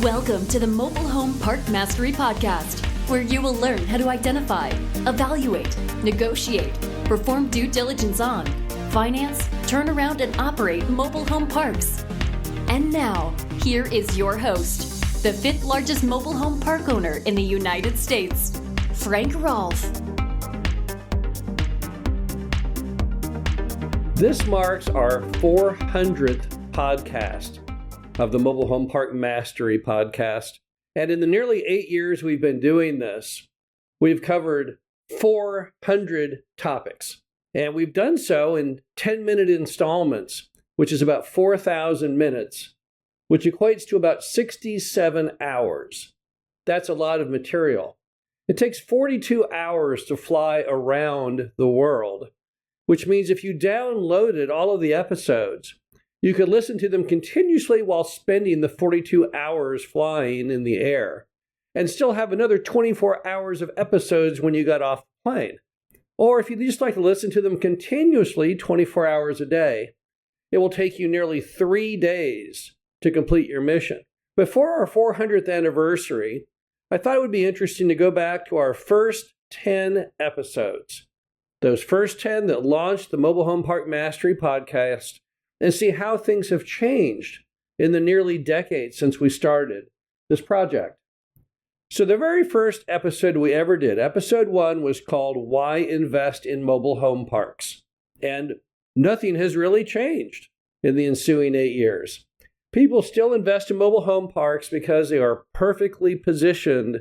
Welcome to the Mobile Home Park Mastery Podcast, where you will learn how to identify, evaluate, negotiate, perform due diligence on, finance, turn around, and operate mobile home parks. And now, here is your host, the fifth largest mobile home park owner in the United States, Frank Rolfe. This marks our 400th podcast of the Mobile Home Park Mastery Podcast. And in the nearly 8 years we've been doing this, we've covered 400 topics. And we've done so in 10-minute installments, which is about 4,000 minutes, which equates to about 67 hours. That's a lot of material. It takes 42 hours to fly around the world, which means if you downloaded all of the episodes, you could listen to them continuously while spending the 42 hours flying in the air, and still have another 24 hours of episodes when you got off the plane. Or if you just like to listen to them continuously 24 hours a day, it will take you nearly 3 days to complete your mission. Before our 400th anniversary, I thought it would be interesting to go back to our first 10 episodes. Those first 10 that launched the Mobile Home Park Mastery Podcast, and see how things have changed in the nearly decade since we started this project. So the very first episode we ever did, episode 1, was called Why Invest in Mobile Home Parks? And nothing has really changed in the ensuing 8 years. People still invest in mobile home parks because they are perfectly positioned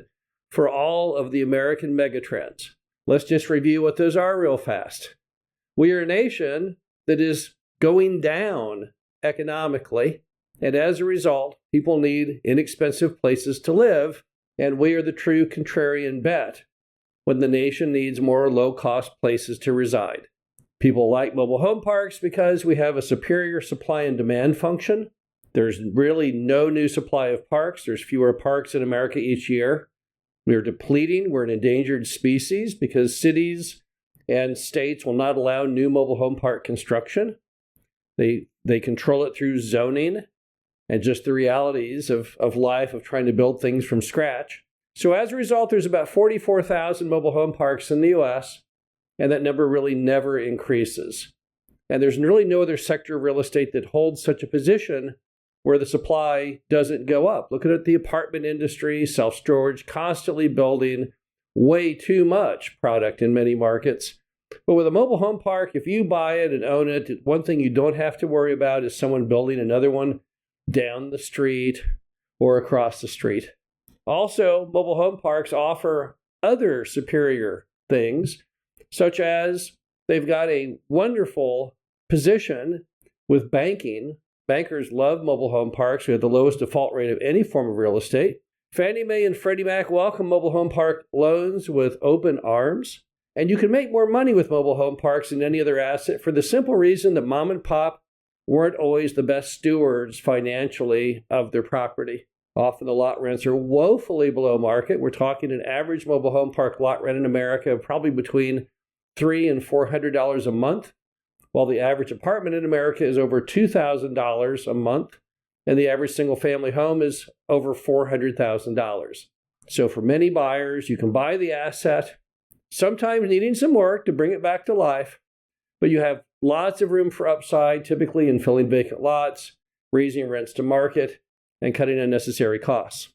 for all of the American megatrends. Let's just review what those are real fast. We are a nation that is going down economically, and as a result, people need inexpensive places to live, and we are the true contrarian bet when the nation needs more low-cost places to reside. People like mobile home parks because we have a superior supply and demand function. There's really no new supply of parks. There's fewer parks in America each year. We are depleting. We're an endangered species because cities and states will not allow new mobile home park construction. They control it through zoning and just the realities of life, of trying to build things from scratch. So as a result, there's about 44,000 mobile home parks in the U.S., and that number really never increases. And there's really no other sector of real estate that holds such a position where the supply doesn't go up. Looking at the apartment industry, self-storage, constantly building way too much product in many markets. But with a mobile home park, if you buy it and own it, one thing you don't have to worry about is someone building another one down the street or across the street. Also, mobile home parks offer other superior things, such as they've got a wonderful position with banking. Bankers love mobile home parks. We have the lowest default rate of any form of real estate. Fannie Mae and Freddie Mac welcome mobile home park loans with open arms. And you can make more money with mobile home parks than any other asset for the simple reason that mom and pop weren't always the best stewards financially of their property. Often the lot rents are woefully below market. We're talking an average mobile home park lot rent in America of probably between $300 and $400 a month, while the average apartment in America is over $2,000 a month, and the average single-family home is over $400,000. So for many buyers, you can buy the asset, sometimes needing some work to bring it back to life, but you have lots of room for upside, typically in filling vacant lots, raising rents to market, and cutting unnecessary costs.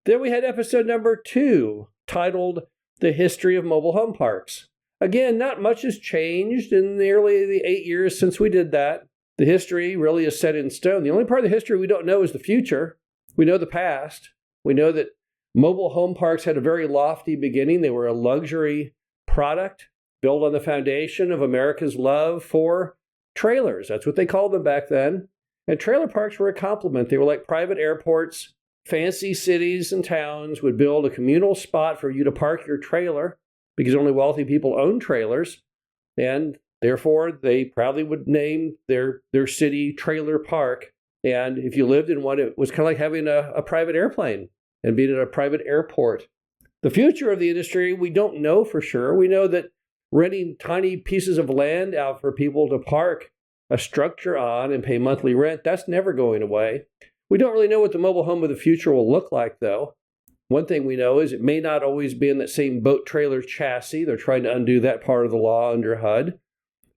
Then we had episode number 2, titled The History of Mobile Home Parks. Again, not much has changed in nearly the 8 years since we did that. The history really is set in stone. The only part of the history we don't know is the future. We know the past. We know that mobile home parks had a very lofty beginning. They were a luxury product built on the foundation of America's love for trailers. That's what they called them back then. And trailer parks were a complement. They were like private airports. Fancy cities and towns would build a communal spot for you to park your trailer because only wealthy people own trailers. And therefore, they proudly would name their city trailer park. And if you lived in one, it was kind of like having a private airplane and being at a private airport. The future of the industry, we don't know for sure. We know that renting tiny pieces of land out for people to park a structure on and pay monthly rent, that's never going away. We don't really know what the mobile home of the future will look like, though. One thing we know is it may not always be in that same boat trailer chassis. They're trying to undo that part of the law under HUD.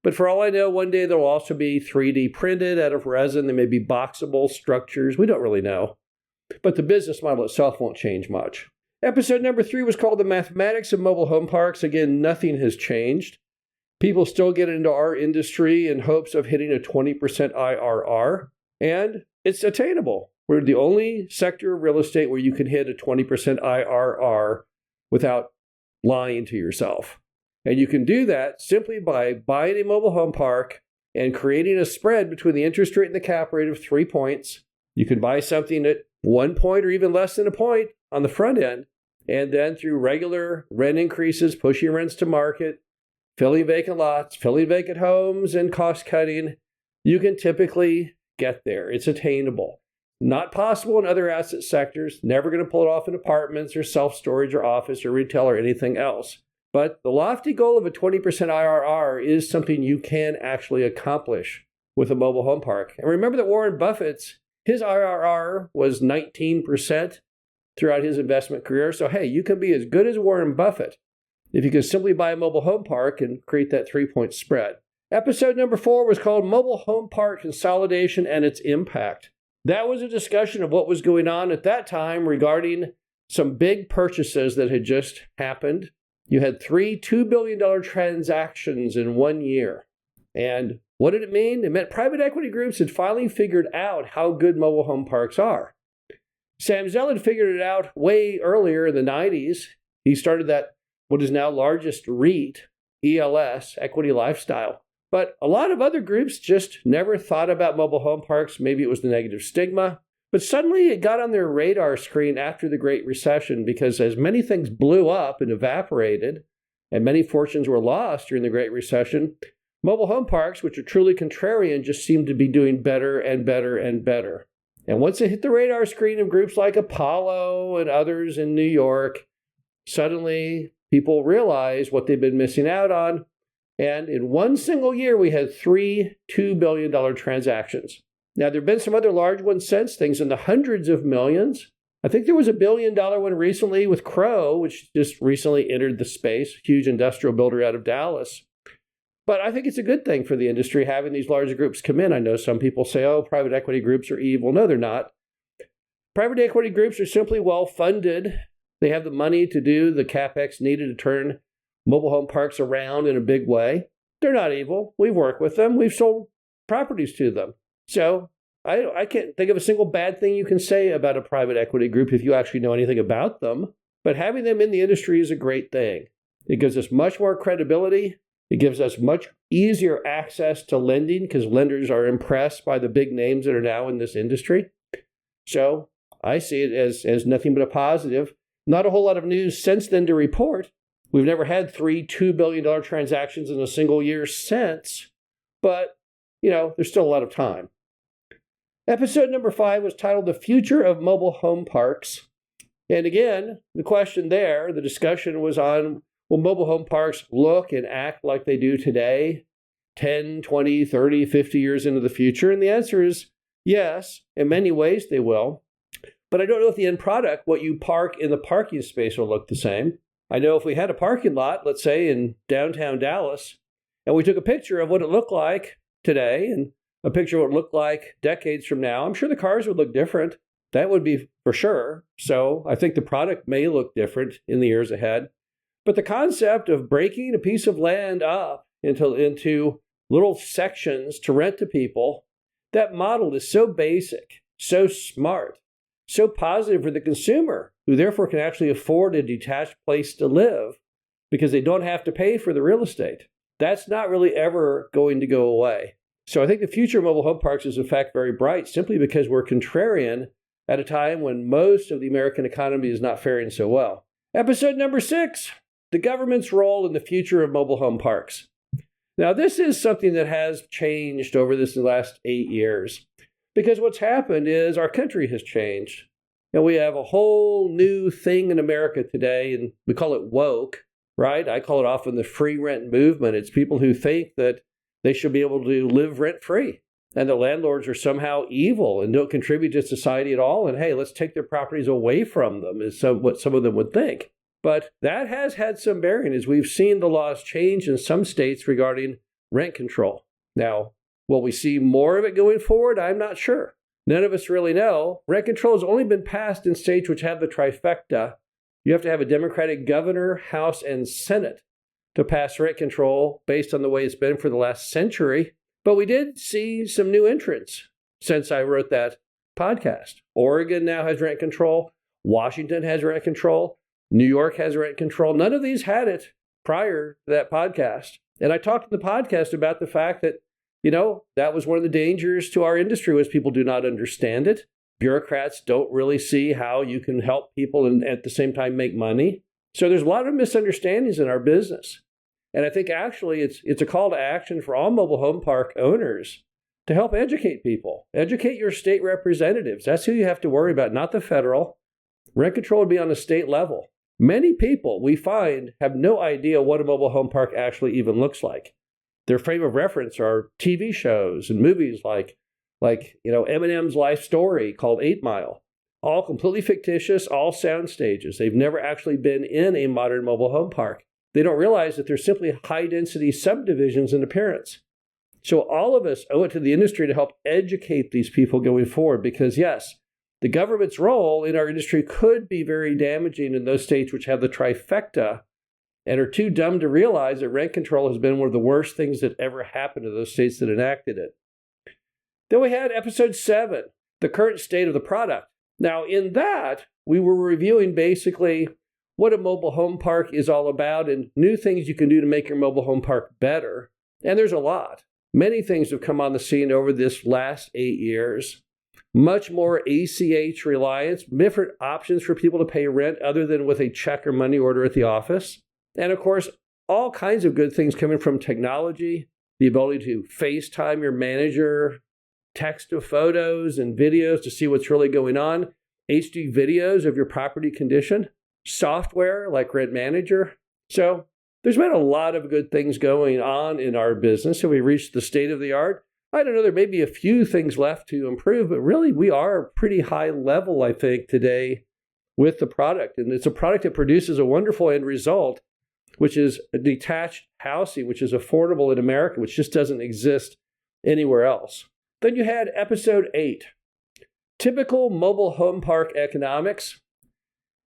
But for all I know, one day there will also be 3D printed out of resin. There may be boxable structures. We don't really know. But the business model itself won't change much. Episode number 3 was called The Mathematics of Mobile Home Parks. Again, nothing has changed. People still get into our industry in hopes of hitting a 20% IRR, and it's attainable. We're the only sector of real estate where you can hit a 20% IRR without lying to yourself. And you can do that simply by buying a mobile home park and creating a spread between the interest rate and the cap rate of 3 points. You can buy something at 1 point or even less than a point on the front end, and then through regular rent increases, pushing rents to market, filling vacant lots, filling vacant homes, and cost cutting, you can typically get there. It's attainable. Not possible in other asset sectors. Never going to pull it off in apartments or self-storage or office or retail or anything else. But the lofty goal of a 20% IRR is something you can actually accomplish with a mobile home park. And remember that Warren Buffett's, his IRR was 19% throughout his investment career. So hey, you can be as good as Warren Buffett if you can simply buy a mobile home park and create that 3-point spread. Episode number 4 was called Mobile Home Park Consolidation and Its Impact. That was a discussion of what was going on at that time regarding some big purchases that had just happened. You had 3 $2 billion transactions in 1 year. And what did it mean? It meant private equity groups had finally figured out how good mobile home parks are. Sam Zell had figured it out way earlier in the 90s. He started that, what is now largest REIT, ELS, Equity Lifestyle. But a lot of other groups just never thought about mobile home parks. Maybe it was the negative stigma. But suddenly it got on their radar screen after the Great Recession, because as many things blew up and evaporated, and many fortunes were lost during the Great Recession, mobile home parks, which are truly contrarian, just seemed to be doing better and better and better. And once it hit the radar screen of groups like Apollo and others in New York, suddenly people realized what they'd been missing out on. And in one single year, we had 3 $2 billion transactions. Now, there have been some other large ones since, things in the hundreds of millions. I think there was a $1 billion one recently with Crow, which just recently entered the space, huge industrial builder out of Dallas. But I think it's a good thing for the industry having these large groups come in. I know some people say, oh, private equity groups are evil. No, they're not. Private equity groups are simply well-funded. They have the money to do the CapEx needed to turn mobile home parks around in a big way. They're not evil. We've worked with them. We've sold properties to them. So I can't think of a single bad thing you can say about a private equity group if you actually know anything about them. But having them in the industry is a great thing. It gives us much more credibility. It gives us much easier access to lending because lenders are impressed by the big names that are now in this industry. So I see it as nothing but a positive. Not a whole lot of news since then to report. We've never had 3 $2 billion transactions in a single year since, but, there's still a lot of time. Episode number 5 was titled The Future of Mobile Home Parks. And again, the question there, the discussion was on, will mobile home parks look and act like they do today, 10, 20, 30, 50 years into the future? And the answer is yes, in many ways they will. But I don't know if the end product, what you park in the parking space, will look the same. I know if we had a parking lot, let's say in downtown Dallas, and we took a picture of what it looked like today and a picture of what it looked like decades from now, I'm sure the cars would look different. That would be for sure. So I think the product may look different in the years ahead. But the concept of breaking a piece of land up into little sections to rent to people, that model is so basic, so smart, so positive for the consumer, who therefore can actually afford a detached place to live because they don't have to pay for the real estate. That's not really ever going to go away. So I think the future of mobile home parks is in fact very bright, simply because we're contrarian at a time when most of the American economy is not faring so well. Episode number 6, the government's role in the future of mobile home parks. Now, this is something that has changed over this last 8 years, because what's happened is our country has changed. And we have a whole new thing in America today, and we call it woke, right? I call it often the free rent movement. It's people who think that they should be able to live rent-free. and the landlords are somehow evil and don't contribute to society at all. And hey, let's take their properties away from them is what some of them would think. But that has had some bearing as we've seen the laws change in some states regarding rent control. Now, will we see more of it going forward? I'm not sure. None of us really know. Rent control has only been passed in states which have the trifecta. You have to have a Democratic governor, House, and Senate to pass rent control based on the way it's been for the last century. But we did see some new entrants since I wrote that podcast. Oregon now has rent control. Washington has rent control. New York has rent control. None of these had it prior to that podcast. And I talked in the podcast about the fact that, that was one of the dangers to our industry was people do not understand it. Bureaucrats don't really see how you can help people and at the same time make money. So there's a lot of misunderstandings in our business. And I think actually it's a call to action for all mobile home park owners to help educate people. Educate your state representatives. That's who you have to worry about, not the federal. Rent control would be on the state level. Many people we find have no idea what a mobile home park actually even looks like. Their frame of reference are TV shows and movies like Eminem's life story called 8 Mile. All completely fictitious, all sound stages. They've never actually been in a modern mobile home park. They don't realize that they're simply high-density subdivisions in appearance. So all of us owe it to the industry to help educate these people going forward because, yes, the government's role in our industry could be very damaging in those states which have the trifecta and are too dumb to realize that rent control has been one of the worst things that ever happened to those states that enacted it. Then we had episode 7, the current state of the product. Now, in that, we were reviewing basically what a mobile home park is all about and new things you can do to make your mobile home park better. And there's a lot. Many things have come on the scene over this last 8 years. Much more ACH reliance, different options for people to pay rent other than with a check or money order at the office. And of course, all kinds of good things coming from technology, the ability to FaceTime your manager, text to photos and videos to see what's really going on, HD videos of your property condition, software like Rent Manager. So there's been a lot of good things going on in our business, and we reached the state of the art. I don't know, there may be a few things left to improve, but really we are pretty high level, I think, today with the product. And it's a product that produces a wonderful end result, which is a detached housing, which is affordable in America, which just doesn't exist anywhere else. Then you had episode 8, typical mobile home park economics.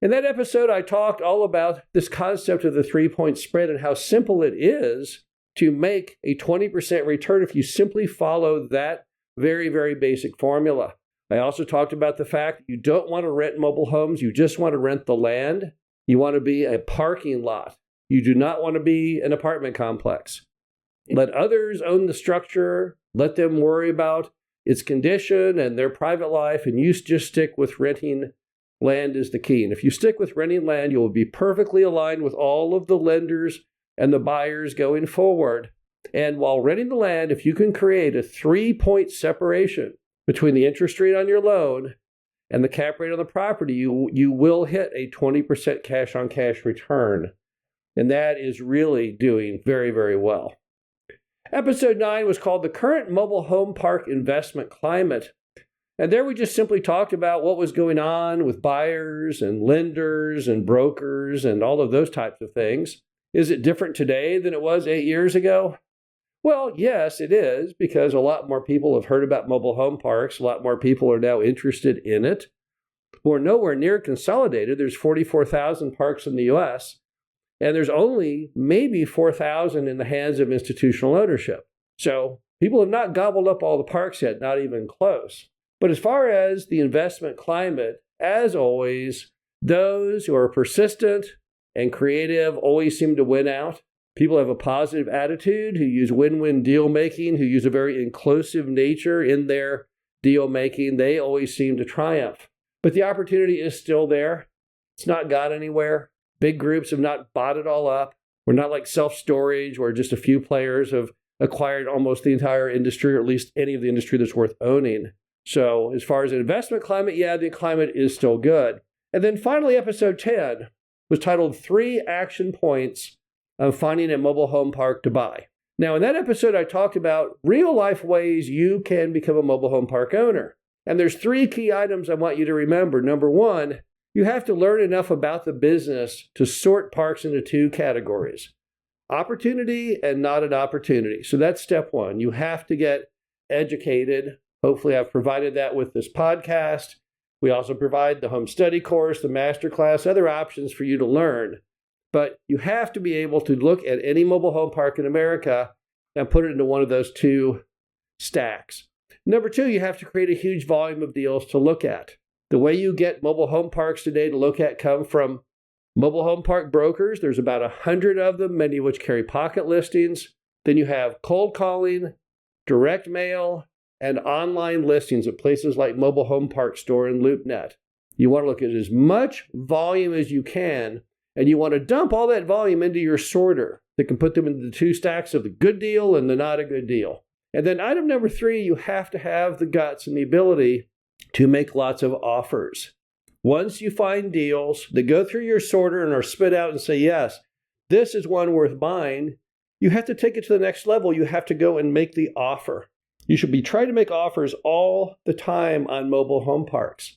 In that episode, I talked all about this concept of the 3-point spread and how simple it is to make a 20% return if you simply follow that very, very basic formula. I also talked about the fact that you don't want to rent mobile homes. You just want to rent the land. You want to be a parking lot. You do not want to be an apartment complex. Let others own the structure. Let them worry about its condition and their private life, and you just stick with renting land is the key. And if you stick with renting land, you will be perfectly aligned with all of the lenders and the buyers going forward. And while renting the land, if you can create a 3-point separation between the interest rate on your loan and the cap rate on the property, you will hit a 20% cash-on-cash return. And that is really doing very, very well. Episode 9 was called The Current Mobile Home Park Investment Climate. And there we just simply talked about what was going on with buyers and lenders and brokers and all of those types of things. Is it different today than it was 8 years ago? Well, yes, it is, because a lot more people have heard about mobile home parks. A lot more people are now interested in it. We're nowhere near consolidated. There's 44,000 parks in the U.S., and there's only maybe 4,000 in the hands of institutional ownership. So people have not gobbled up all the parks yet, not even close. But as far as the investment climate, as always, those who are persistent and creative always seem to win out. People have a positive attitude, who use win-win deal making, who use a very inclusive nature in their deal making. They always seem to triumph. But the opportunity is still there. It's not gone anywhere. Big groups have not bought it all up. We're not like self-storage where just a few players have acquired almost the entire industry, or at least any of the industry that's worth owning. So as far as an investment climate, yeah, the climate is still good. And then finally, episode 10 was titled 3 Action Points of Finding a Mobile Home Park to Buy. Now, in that episode, I talked about real-life ways you can become a mobile home park owner. And there's 3 key items I want you to remember. Number 1, you have to learn enough about the business to sort parks into 2 categories: opportunity and not an opportunity. So that's step 1. You have to get educated. Hopefully, I've provided that with this podcast. We also provide the home study course, the masterclass, other options for you to learn. But you have to be able to look at any mobile home park in America and put it into one of those 2 stacks. Number 2, you have to create a huge volume of deals to look at. The way you get mobile home parks today to look at come from mobile home park brokers. There's about 100 of them, many of which carry pocket listings. Then you have cold calling, direct mail, and online listings at places like Mobile Home Park Store and LoopNet. You want to look at as much volume as you can, and you want to dump all that volume into your sorter that can put them into the 2 stacks of the good deal and the not a good deal. And then item number 3, you have to have the guts and the ability to make lots of offers. Once you find deals that go through your sorter and are spit out and say, yes, this is one worth buying, you have to take it to the next level. You have to go and make the offer. You should be trying to make offers all the time on mobile home parks.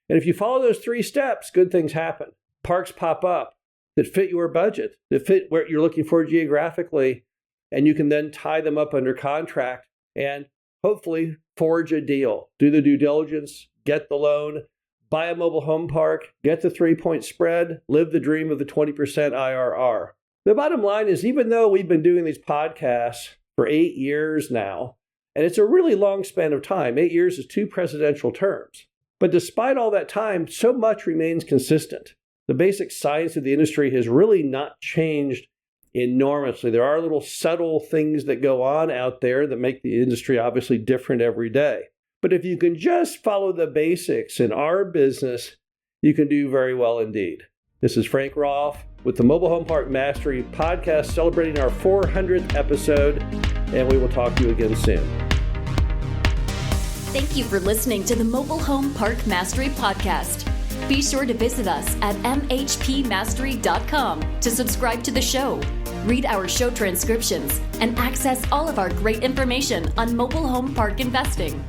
And if you follow those 3 steps, good things happen. Parks pop up that fit your budget, that fit where you're looking for geographically, and you can then tie them up under contract and hopefully forge a deal. Do the due diligence, get the loan, buy a mobile home park, get the 3-point spread, live the dream of the 20% IRR. The bottom line is, even though we've been doing these podcasts for 8 years now, and it's a really long span of time, 8 years is 2 presidential terms. But despite all that time, so much remains consistent. The basic science of the industry has really not changed enormously. There are little subtle things that go on out there that make the industry obviously different every day. But if you can just follow the basics in our business, you can do very well indeed. This is Frank Rolfe with the Mobile Home Park Mastery podcast, celebrating our 400th episode, and we will talk to you again soon. Thank you for listening to the Mobile Home Park Mastery podcast. Be sure to visit us at mhpmastery.com to subscribe to the show, read our show transcriptions, and access all of our great information on mobile home park investing.